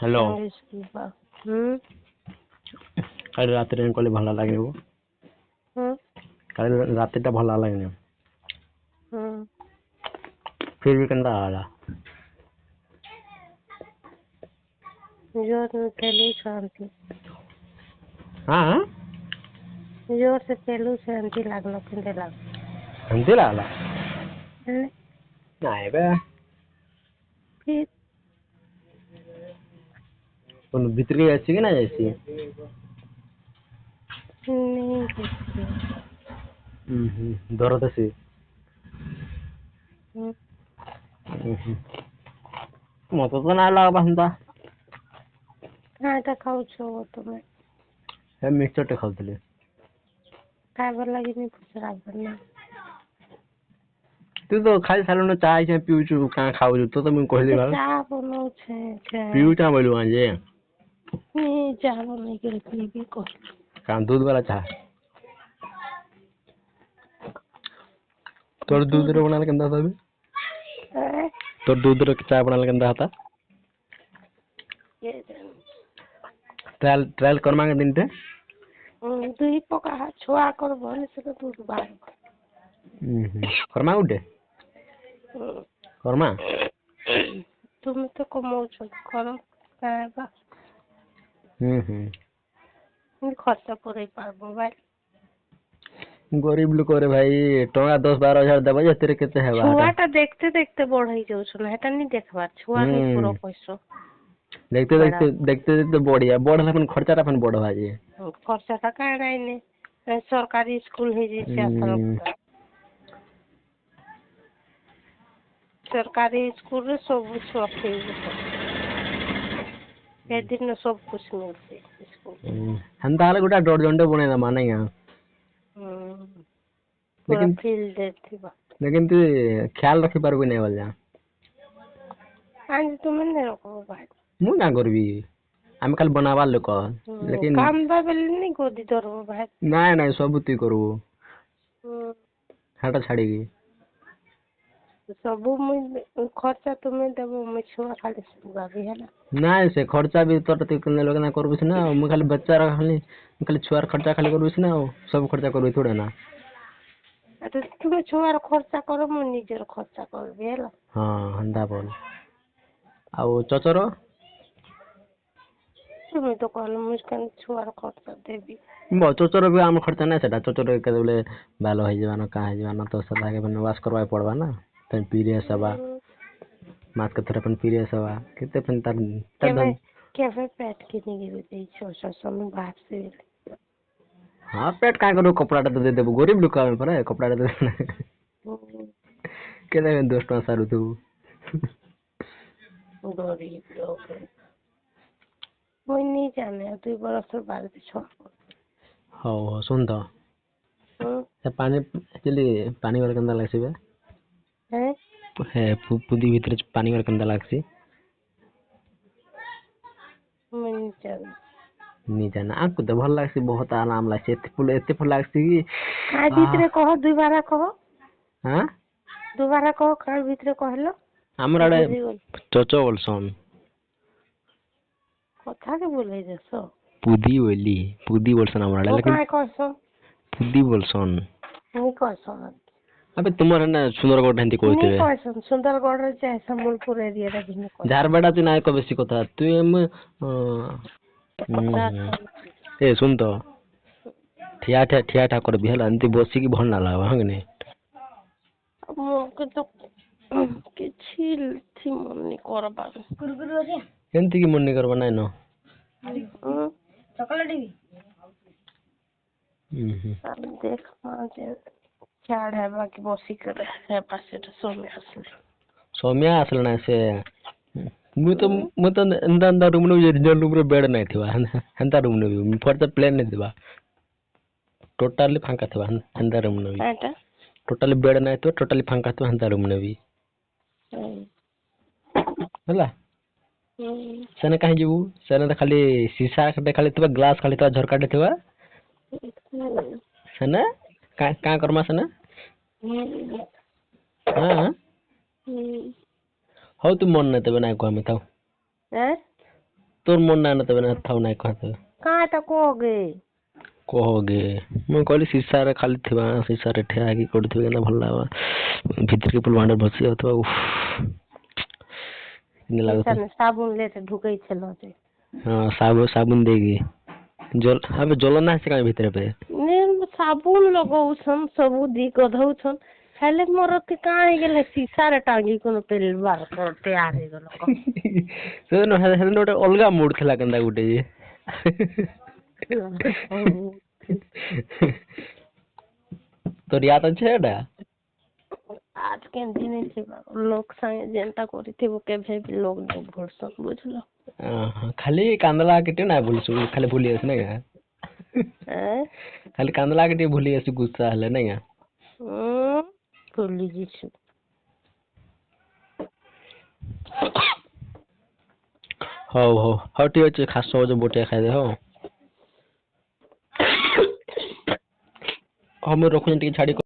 Hello हम्म कल रात रे कले भला लागे वो हम्म कल रात टा भला लागे हम्म फिर भी कंदा आला जोर में खेलू शांति हां जोर से खेलू शांति लागलो किंदे लाग अंते लाला हैं? नाही बे फिर कोन भीतर के आसी कि ना आसी नहीं देखते दरद से हम्म मत तो ना लागा हंदा काटा खाऊ छो तुम्हें हे मिक्सचर टे खाउतले खाइबर लगी नहीं पूछरा करना तू तो खाली सालो चाय से पीउछु का खाउ तो मैं कहले भाई चाह बनो छे पीउचा बोलू आजे नहीं चाह बनो के पी भी को काम दूध वाला चाह तोर दूध रे बनाले केंदा था हैं? तोर दूध रे चाय बनाले केंदा था ये ट्रायल कर मांगे दिन टे दुई पका छुआ कर बने से तो दूध बाहर करमा उठे करमा तुम तो कमाओ छो करो खाएगा खर्चा पूरे पारबो भाई गरीब लोक रे भाई टंगा 10-12 हजार देबा जे तेरे केते हेबा छुआटा देखते देखते बढ़ई जाऊ छ ना हेटा नहीं देखबार छुआ नहीं पूरा पैसा देखते देखते देखते देखते बढ़िया बढ़ला अपन खर्चा अपन बढ़ भाई खर्चाटा का नहीं सरकारी स्कूल है जे से सरकारी स्कूल रे सब छुआ खेल ए दिन सब कुछ मिलते स्कूल हंता हाले गोटा डर बने ना माने या लेकिन फील देती बा लेकिन तू ख्याल रखी पारबे नहीं वाला आज तुम नहीं रखो भाई मु ना करबी हम खाली बनावा लोक लेकिन काम बा बेले नहीं गोदी धरबो भाई नहीं नहीं सब तू करबो हाटा छाड़ी की सब मुझ खर्चा तुम्हें देबो मैं छुआ खाली सुगा भी है ना नहीं से खर्चा भी तो करने लोग ना करबे ना मु खाली बच्चा रा खाली छुआर खर्चा खाली करबे ना सब खर्चा करबे थोड़े ना तो तुम छुआर खर्चा करो मु निजर खर्चा करबे है हां हंदा बोल आउ चचरो तुम्हें तो कहलो मुझकन छुआर खर्चा देबी बो चचरो भी हम खर्चा नहीं सेटा चचरो के बोले बालो है जवाना का है जवाना तो सदा के बनवास करवाए पड़बा ना तन पीरियड सवा मात के थोड़ा अपन पीरियड सवा कितने पन तन कैफे पेट के नहीं गिरे छोटा समय बाहर से हां पेट का करो कपड़ा तो दे देबो गरीब लोग का पर है कपड़ा दे के दे दोस्त सारू तू गरीब लोग कोई नहीं जाने 2 बरस बाद छोड़ हो सुन तो पानी एक्चुअली पानी वाला कंदा लागसी बे है पुदी भीतर पानी वाला कंदा लागसी नहीं जाने नहीं जाना आपको तो भल लागसी बहुत आराम लागसी एते फल लागसी कि आ भीतर कहो दुबारा कहो हां दुबारा कहो काल भीतर कहलो हमरा चचो बोलसन कथा के बोले जसो पुदी बोलसन हमरा लेकिन काय कहसो पुदी बोलसन नहीं कहसो अबे तुम्हारे ना सुंदरगढ़ हंती कहते नहीं कहसो सुंदरगढ़ रे चाहे संबलपुर एरिया रे भी कह झारबड़ा तू ना को बेसी कथा तू एम ए सुन तो ठिया कर भी हला अंति बसी की भन ना लावा हंगने मोके तो किछि थी मन नहीं करबा गुरगुरु रे एंती की मन नहीं करबा ना न चॉकलेट भी देख माजे चाड़ है बाकी बसी करे है पासे तो सौम्या असल ना से मु तो अंदा रूम ने रिजल्ट रूम रे बेड नहीं थिबा हंता रूम ने भी फर तो प्लेन नहीं थिबा टोटली फांका थिबा हंता रूम ने भी टोटली बेड नहीं तो टोटली फांका थिबा हंता रूम ने भी होला सने कहीं जीवु सने खाली शीशा खाली थिबा ग्लास खाली थिबा झरका थिबा सने का करमा सने हां हो तू मन नहीं तबे ना को हम थाउ तोर मन ना तबे ना थाउ ना कहते कहाँ तक कहोगे कहोगे मैं कहली शीशा रे खाली थिबा शीशा रे ठेया की करथिबे ना भल लावा भीतर के पुल भांडर भसी होतबा उफ ने लागत साबुन लेते ढुकै छलो जे हां साबुन देगी जल अबे जलना से का भीतर पे ने साबुन लगाउछन सब दी गधौछन खाले मोर के कहाँ गेले शीशा रे टांगी कोनो पेल बार कर तैयार हे गेलो से न हे नोट अलगा मूड थला कंदा गुटे जे तो याद আছে এটা आज के दिन से लोग संगे जनता करिथिबो के भे लोग न भरसन बुझलो खाली कांदला केटे ना बोलसु खाली भूली आस ना खाली कांदला केटे भूली आस गुस्सा हले ना भूली जिसु हो ठीक अछि खास जो बोटिया खाइ दे हो हम रखुन टिके छाड़ी